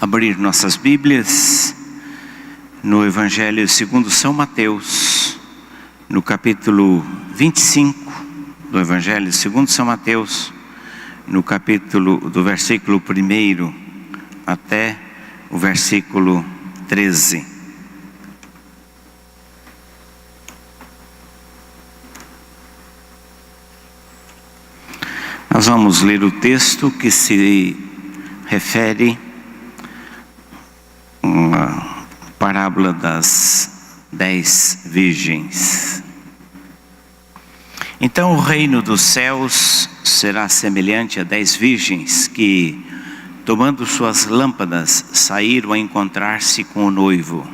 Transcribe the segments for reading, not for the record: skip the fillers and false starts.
abrir nossas Bíblias no Evangelho segundo São Mateus, no capítulo 25 do Evangelho segundo São Mateus, no capítulo do versículo 1 até o versículo 13. Nós vamos ler o texto que se refere à parábola das 10 virgens. Então o reino dos céus será semelhante a 10 virgens que, tomando suas lâmpadas, saíram a encontrar-se com o noivo.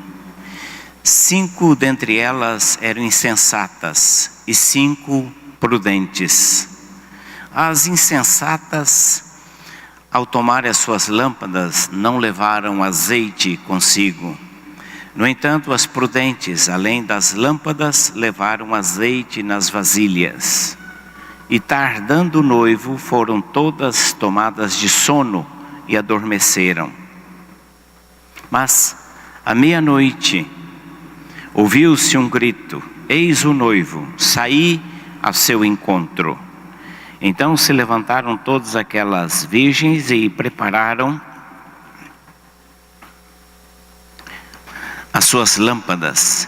5 dentre elas eram insensatas e 5 prudentes. As insensatas, ao tomar as suas lâmpadas, não levaram azeite consigo. No entanto, as prudentes, além das lâmpadas, levaram azeite nas vasilhas. E tardando o noivo, foram todas tomadas de sono e adormeceram. Mas, à meia-noite, ouviu-se um grito: eis o noivo, saí ao seu encontro. Então se levantaram todas aquelas virgens e prepararam as suas lâmpadas.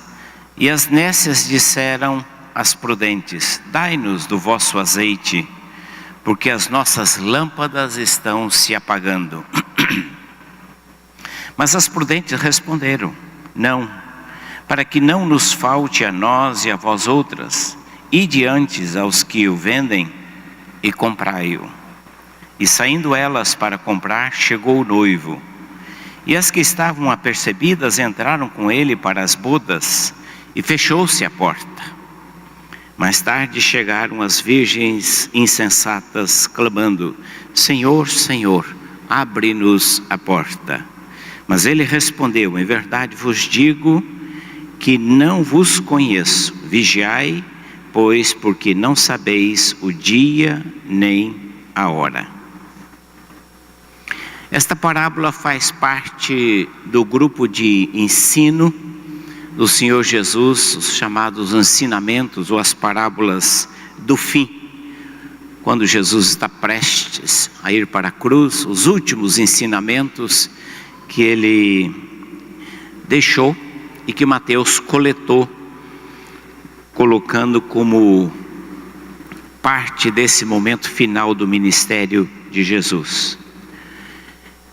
E as nécias disseram às prudentes: dai-nos do vosso azeite, porque as nossas lâmpadas estão se apagando. Mas as prudentes responderam: não, para que não nos falte a nós e a vós outras, ide antes aos que o vendem e comprai-o. E saindo elas para comprar, chegou o noivo. E as que estavam apercebidas entraram com ele para as bodas, e fechou-se a porta. Mais tarde chegaram as virgens insensatas, clamando: Senhor, Senhor, abre-nos a porta. Mas ele respondeu: em verdade vos digo que não vos conheço. Vigiai, pois, porque não sabeis o dia nem a hora. Esta parábola faz parte do grupo de ensino do Senhor Jesus, os chamados ensinamentos ou as parábolas do fim. Quando Jesus está prestes a ir para a cruz, os últimos ensinamentos que ele deixou e que Mateus coletou, colocando como parte desse momento final do ministério de Jesus.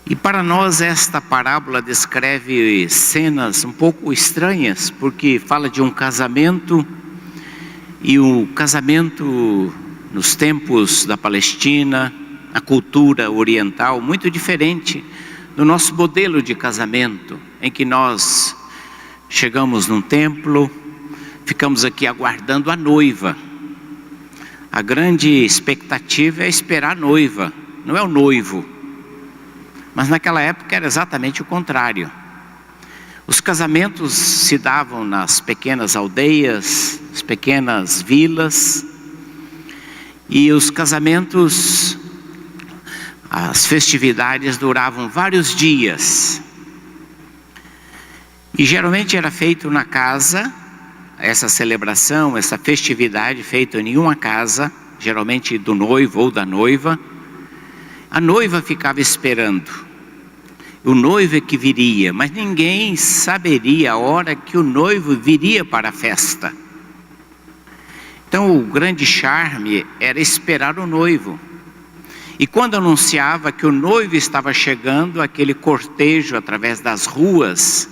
E para nós esta parábola descreve cenas um pouco estranhas, porque fala de um casamento, e o casamento nos tempos da Palestina, a cultura oriental, muito diferente do nosso modelo de casamento, em que nós chegamos num templo, ficamos aqui aguardando a noiva. A grande expectativa é esperar a noiva, não é o noivo. Mas naquela época era exatamente o contrário. Os casamentos se davam nas pequenas aldeias, nas pequenas vilas, e os casamentos, as festividades duravam vários dias. E geralmente era feito na casa, essa celebração, essa festividade feita em uma casa, geralmente do noivo ou da noiva. A noiva ficava esperando, o noivo é que viria, mas ninguém saberia a hora que o noivo viria para a festa. Então o grande charme era esperar o noivo. E quando anunciava que o noivo estava chegando, aquele cortejo através das ruas,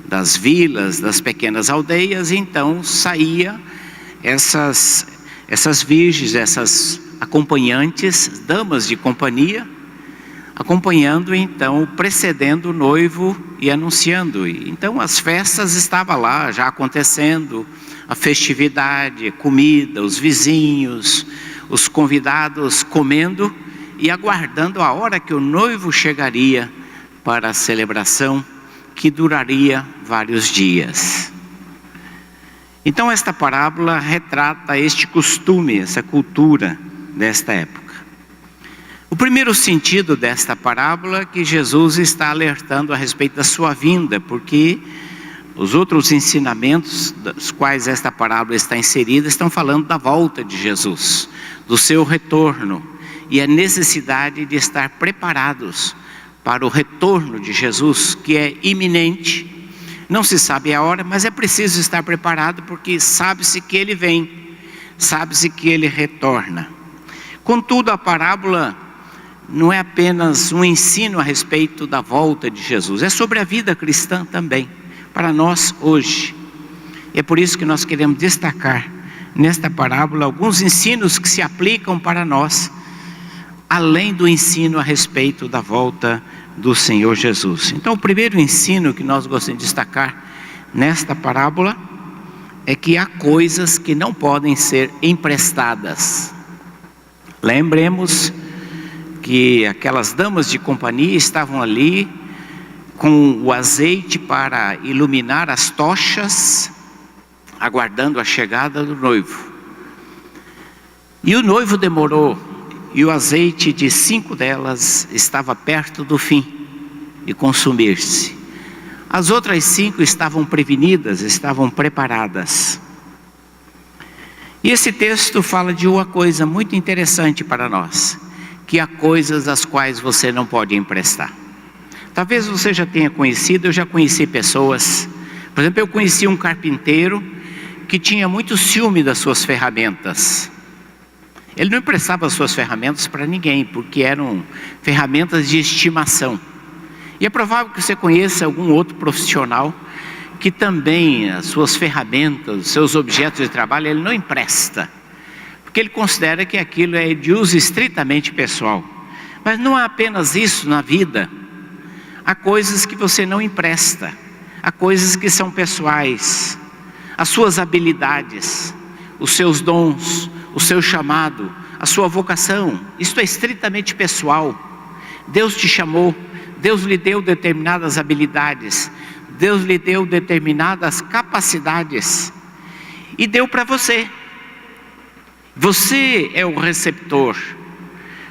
das vilas, das pequenas aldeias, então saía essas virgens, essas acompanhantes, damas de companhia, acompanhando então, precedendo o noivo e anunciando. Então as festas estavam lá já acontecendo, a festividade, comida, os vizinhos, os convidados comendo e aguardando a hora que o noivo chegaria para a celebração, que duraria vários dias. Então esta parábola retrata este costume, essa cultura desta época. O primeiro sentido desta parábola é que Jesus está alertando a respeito da sua vinda, porque os outros ensinamentos dos quais esta parábola está inserida estão falando da volta de Jesus, do seu retorno e a necessidade de estar preparados para o retorno de Jesus, que é iminente. Não se sabe a hora, mas é preciso estar preparado, porque sabe-se que ele vem, sabe-se que ele retorna. Contudo, a parábola não é apenas um ensino a respeito da volta de Jesus, é sobre a vida cristã também, para nós hoje. E é por isso que nós queremos destacar nesta parábola alguns ensinos que se aplicam para nós, além do ensino a respeito da volta do Senhor Jesus. Então, o primeiro ensino que nós gostamos de destacar nesta parábola é que há coisas que não podem ser emprestadas. Lembremos que aquelas damas de companhia estavam ali com o azeite para iluminar as tochas, aguardando a chegada do noivo. E o noivo demorou, e o azeite de 5 delas estava perto do fim de consumir-se. As outras 5 estavam prevenidas, estavam preparadas. E esse texto fala de uma coisa muito interessante para nós, que há coisas das quais você não pode emprestar. Talvez você já tenha conhecido, eu já conheci pessoas, por exemplo, eu conheci um carpinteiro que tinha muito ciúme das suas ferramentas. Ele não emprestava as suas ferramentas para ninguém, porque eram ferramentas de estimação. E é provável que você conheça algum outro profissional que também as suas ferramentas, os seus objetos de trabalho, ele não empresta, porque ele considera que aquilo é de uso estritamente pessoal. Mas não há apenas isso na vida. Há coisas que você não empresta, há coisas que são pessoais, as suas habilidades, os seus dons, o seu chamado, a sua vocação, isto é estritamente pessoal. Deus te chamou, Deus lhe deu determinadas habilidades, Deus lhe deu determinadas capacidades e deu para você. Você é o receptor,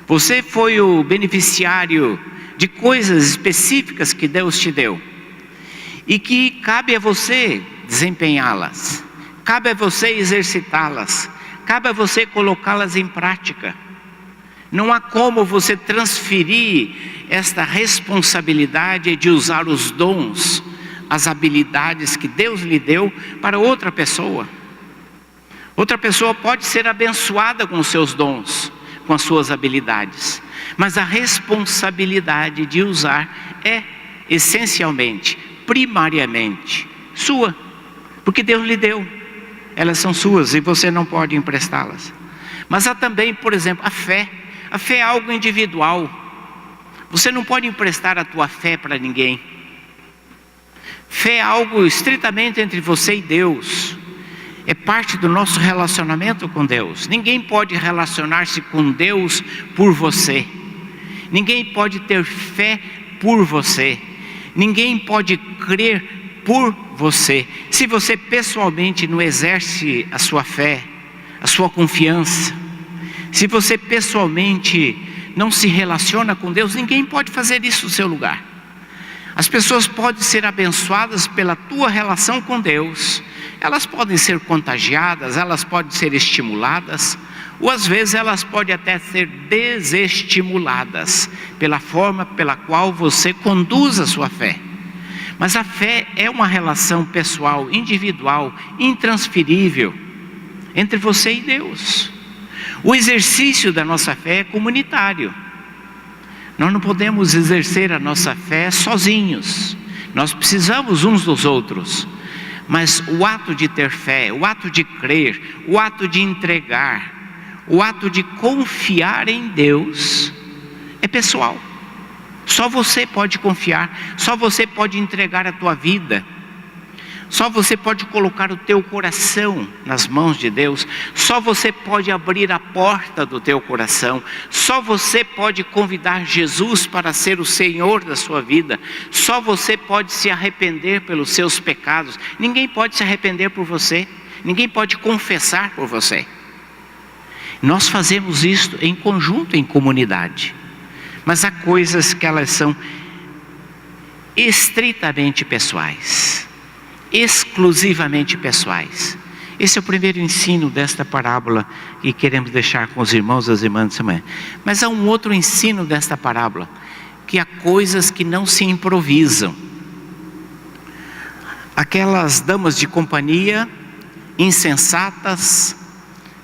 você foi o beneficiário de coisas específicas que Deus te deu e que cabe a você desempenhá-las, cabe a você exercitá-las, cabe a você colocá-las em prática. Não há como você transferir esta responsabilidade de usar os dons, as habilidades que Deus lhe deu para outra pessoa. Outra pessoa pode ser abençoada com os seus dons, com as suas habilidades, mas a responsabilidade de usar é essencialmente, primariamente sua, porque Deus lhe deu. Elas são suas e você não pode emprestá-las. Mas há também, por exemplo, a fé. A fé é algo individual. Você não pode emprestar a tua fé para ninguém. Fé é algo estritamente entre você e Deus. É parte do nosso relacionamento com Deus. Ninguém pode relacionar-se com Deus por você. Ninguém pode ter fé por você. Ninguém pode crer por você, se você pessoalmente não exerce a sua fé, a sua confiança. Se você pessoalmente não se relaciona com Deus, ninguém pode fazer isso no seu lugar. As pessoas podem ser abençoadas pela tua relação com Deus, elas podem ser contagiadas, elas podem ser estimuladas, ou às vezes elas podem até ser desestimuladas pela forma pela qual você conduz a sua fé. Mas a fé é uma relação pessoal, individual, intransferível entre você e Deus. O exercício da nossa fé é comunitário. Nós não podemos exercer a nossa fé sozinhos. Nós precisamos uns dos outros. Mas o ato de ter fé, o ato de crer, o ato de entregar, o ato de confiar em Deus é pessoal. Só você pode confiar, só você pode entregar a tua vida, só você pode colocar o teu coração nas mãos de Deus, só você pode abrir a porta do teu coração, só você pode convidar Jesus para ser o Senhor da sua vida, só você pode se arrepender pelos seus pecados. Ninguém pode se arrepender por você, ninguém pode confessar por você. Nós fazemos isso em conjunto, em comunidade. Mas há coisas que elas são estritamente pessoais, exclusivamente pessoais. Esse é o primeiro ensino desta parábola que queremos deixar com os irmãos e as irmãs dessa manhã. Mas há um outro ensino desta parábola, que há coisas que não se improvisam. Aquelas damas de companhia insensatas,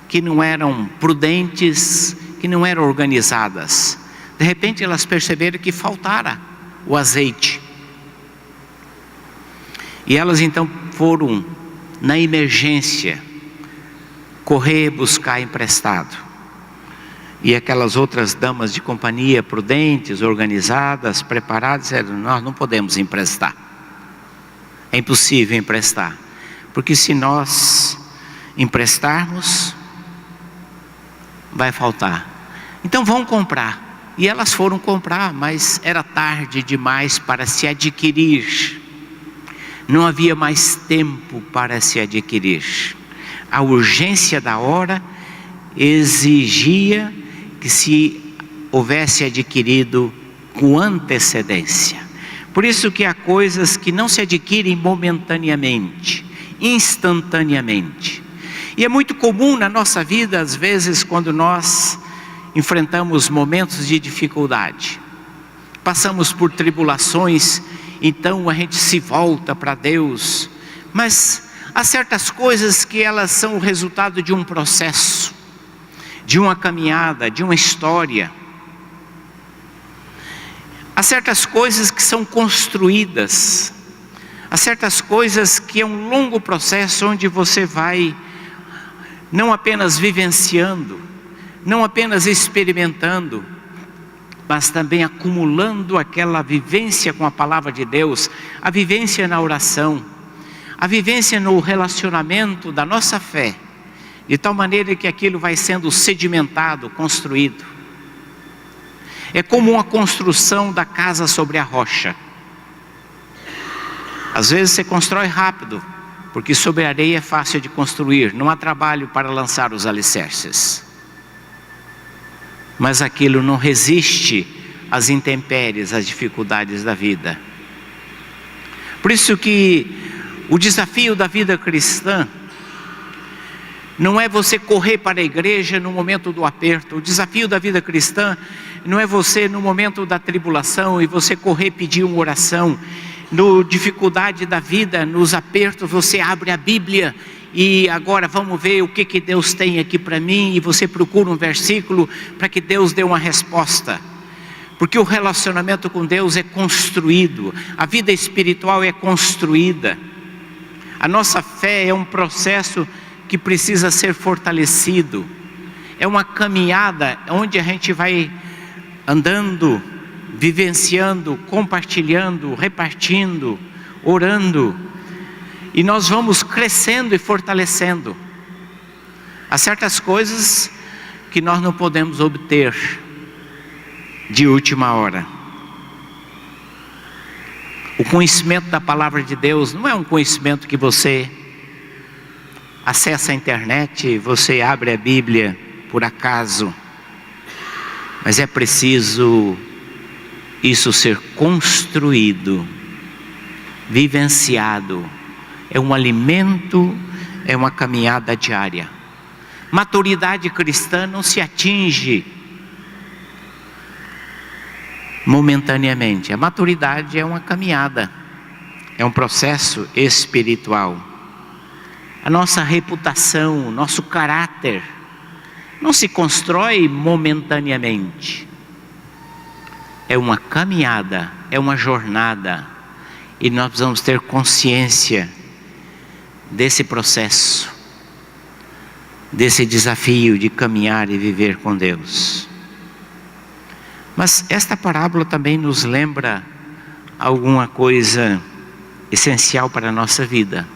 que não eram prudentes, que não eram organizadas. De repente elas perceberam que faltara o azeite. E elas então foram, na emergência, correr buscar emprestado. E aquelas outras damas de companhia, prudentes, organizadas, preparadas, disseram: nós não podemos emprestar. É impossível emprestar. Porque se nós emprestarmos, vai faltar. Então vão comprar. E elas foram comprar, mas era tarde demais para se adquirir. Não havia mais tempo para se adquirir. A urgência da hora exigia que se houvesse adquirido com antecedência. Por isso que há coisas que não se adquirem momentaneamente, instantaneamente. E é muito comum na nossa vida, às vezes, quando nós enfrentamos momentos de dificuldade, passamos por tribulações, então a gente se volta para Deus. Mas há certas coisas que elas são o resultado de um processo, de uma caminhada, de uma história. Há certas coisas que são construídas, há certas coisas que é um longo processo onde você vai não apenas vivenciando, não apenas experimentando, mas também acumulando aquela vivência com a palavra de Deus, a vivência na oração, a vivência no relacionamento da nossa fé, de tal maneira que aquilo vai sendo sedimentado, construído. É como uma construção da casa sobre a rocha. Às vezes você constrói rápido, porque sobre a areia é fácil de construir, não há trabalho para lançar os alicerces. Mas aquilo não resiste às intempéries, às dificuldades da vida. Por isso que o desafio da vida cristã não é você correr para a igreja no momento do aperto. O desafio da vida cristã não é você no momento da tribulação e você correr pedir uma oração. No dificuldade da vida, nos apertos, você abre a Bíblia e agora vamos ver o que Deus tem aqui para mim, e você procura um versículo para que Deus dê uma resposta. Porque o relacionamento com Deus é construído, a vida espiritual é construída. A nossa fé é um processo que precisa ser fortalecido. É uma caminhada onde a gente vai andando, vivenciando, compartilhando, repartindo, orando, e nós vamos crescendo e fortalecendo. Há certas coisas que nós não podemos obter de última hora. O conhecimento da palavra de Deus não é um conhecimento que você acessa a internet, você abre a Bíblia por acaso, mas é preciso isso ser construído, vivenciado. É um alimento, é uma caminhada diária. Maturidade cristã não se atinge momentaneamente. A maturidade é uma caminhada, é um processo espiritual. A nossa reputação, o nosso caráter não se constrói momentaneamente. É uma caminhada, é uma jornada, e nós precisamos ter consciência desse processo, desse desafio de caminhar e viver com Deus. Mas esta parábola também nos lembra alguma coisa essencial para a nossa vida.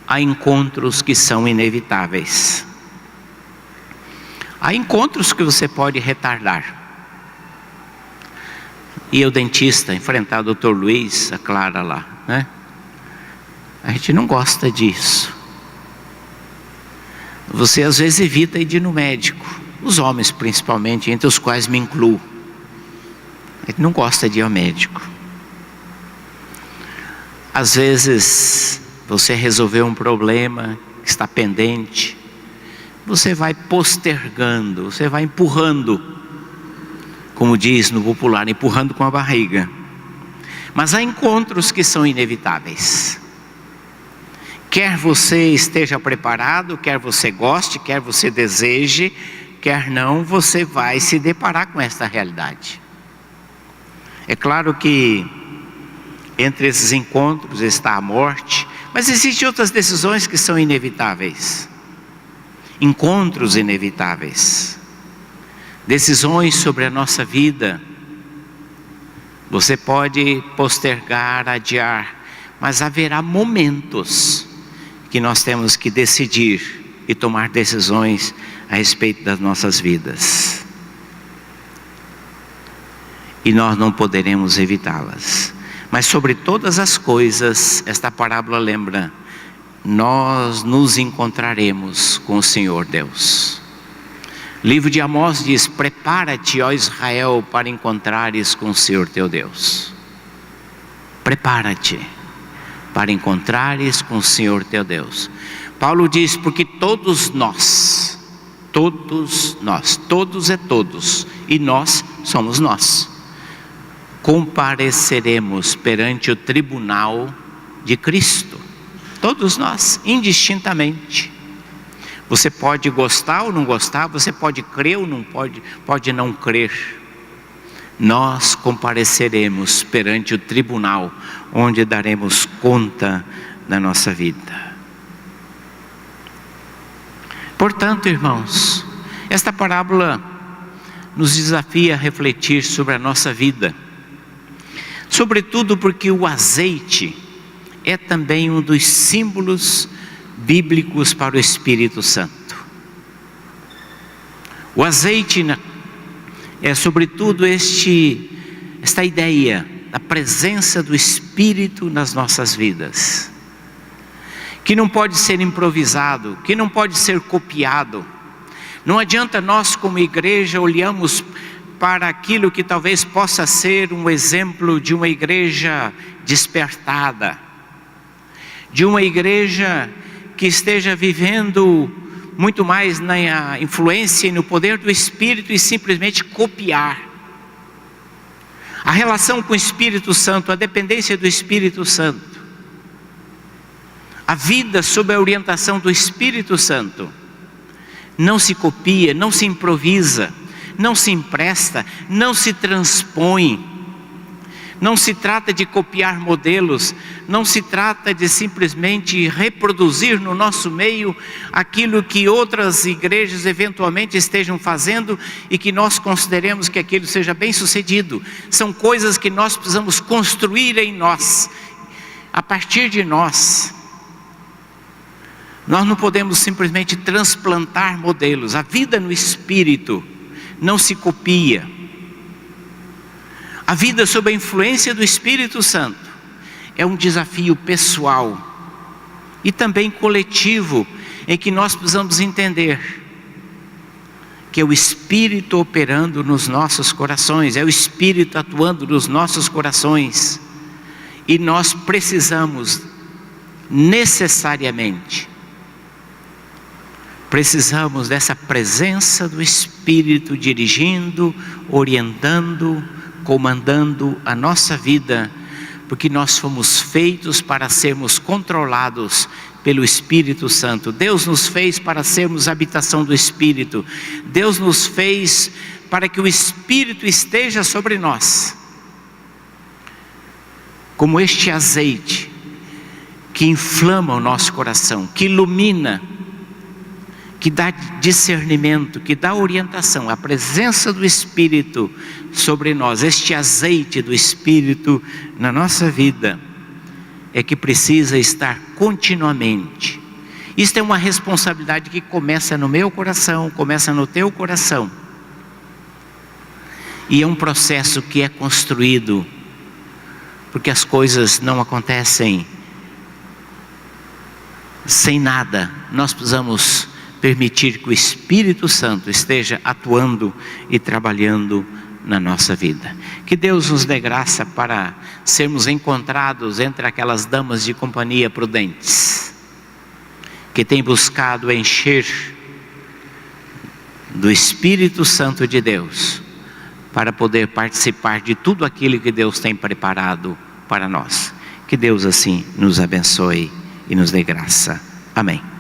Há encontros que são inevitáveis. Há encontros que você pode retardar. E o dentista enfrentar o Dr. Luiz, a Clara lá, né? A gente não gosta disso. Você às vezes evita ir no médico, os homens principalmente, entre os quais me incluo. Ele não gosta de ir ao médico. Às vezes, você resolveu um problema que está pendente, você vai postergando, você vai empurrando, como diz no popular, empurrando com a barriga. Mas há encontros que são inevitáveis. Quer você esteja preparado, quer você goste, quer você deseje, quer não, você vai se deparar com esta realidade. É claro que entre esses encontros está a morte, mas existem outras decisões que são inevitáveis. Encontros inevitáveis. Decisões sobre a nossa vida. Você pode postergar, adiar, mas haverá momentos que nós temos que decidir e tomar decisões a respeito das nossas vidas. E nós não poderemos evitá-las. Mas sobre todas as coisas, esta parábola lembra, nós nos encontraremos com o Senhor Deus. Livro de Amós diz: prepara-te, ó Israel, para encontrares com o Senhor teu Deus. Prepara-te para encontrares com o Senhor teu Deus. Paulo diz: porque todos é todos, e nós somos nós, compareceremos perante o tribunal de Cristo. Todos nós, indistintamente. Você pode gostar ou não gostar, você pode crer ou não pode não crer. Nós compareceremos perante o tribunal, onde daremos conta da nossa vida. Portanto, irmãos, esta parábola nos desafia a refletir sobre a nossa vida. Sobretudo porque o azeite é também um dos símbolos bíblicos para o Espírito Santo. O azeite é sobretudo esta ideia da presença do Espírito nas nossas vidas, que não pode ser improvisado, que não pode ser copiado. Não adianta nós como igreja olhamos para aquilo que talvez possa ser um exemplo de uma igreja despertada, de uma igreja que esteja vivendo muito mais na influência e no poder do Espírito e simplesmente copiar. A relação com o Espírito Santo, a dependência do Espírito Santo, a vida sob a orientação do Espírito Santo, não se copia, não se improvisa, não se empresta, não se transpõe. Não se trata de copiar modelos, não se trata de simplesmente reproduzir no nosso meio aquilo que outras igrejas eventualmente estejam fazendo e que nós consideremos que aquilo seja bem sucedido. São coisas que nós precisamos construir em nós, a partir de nós. Nós não podemos simplesmente transplantar modelos. A vida no Espírito não se copia. A vida sob a influência do Espírito Santo é um desafio pessoal e também coletivo, em que nós precisamos entender que é o Espírito operando nos nossos corações, é o Espírito atuando nos nossos corações, e nós precisamos necessariamente dessa presença do Espírito dirigindo, orientando, comandando a nossa vida, porque nós fomos feitos para sermos controlados pelo Espírito Santo. Deus nos fez para sermos habitação do Espírito. Deus nos fez para que o Espírito esteja sobre nós, como este azeite que inflama o nosso coração, que ilumina, que dá discernimento, que dá orientação. A presença do Espírito sobre nós, este azeite do Espírito na nossa vida, é que precisa estar continuamente. Isto é uma responsabilidade que começa no meu coração, começa no teu coração, e é um processo que é construído, porque as coisas não acontecem sem nada. Nós precisamos permitir que o Espírito Santo esteja atuando e trabalhando na nossa vida. Que Deus nos dê graça para sermos encontrados entre aquelas damas de companhia prudentes, que têm buscado encher do Espírito Santo de Deus, para poder participar de tudo aquilo que Deus tem preparado para nós. Que Deus assim nos abençoe e nos dê graça. Amém.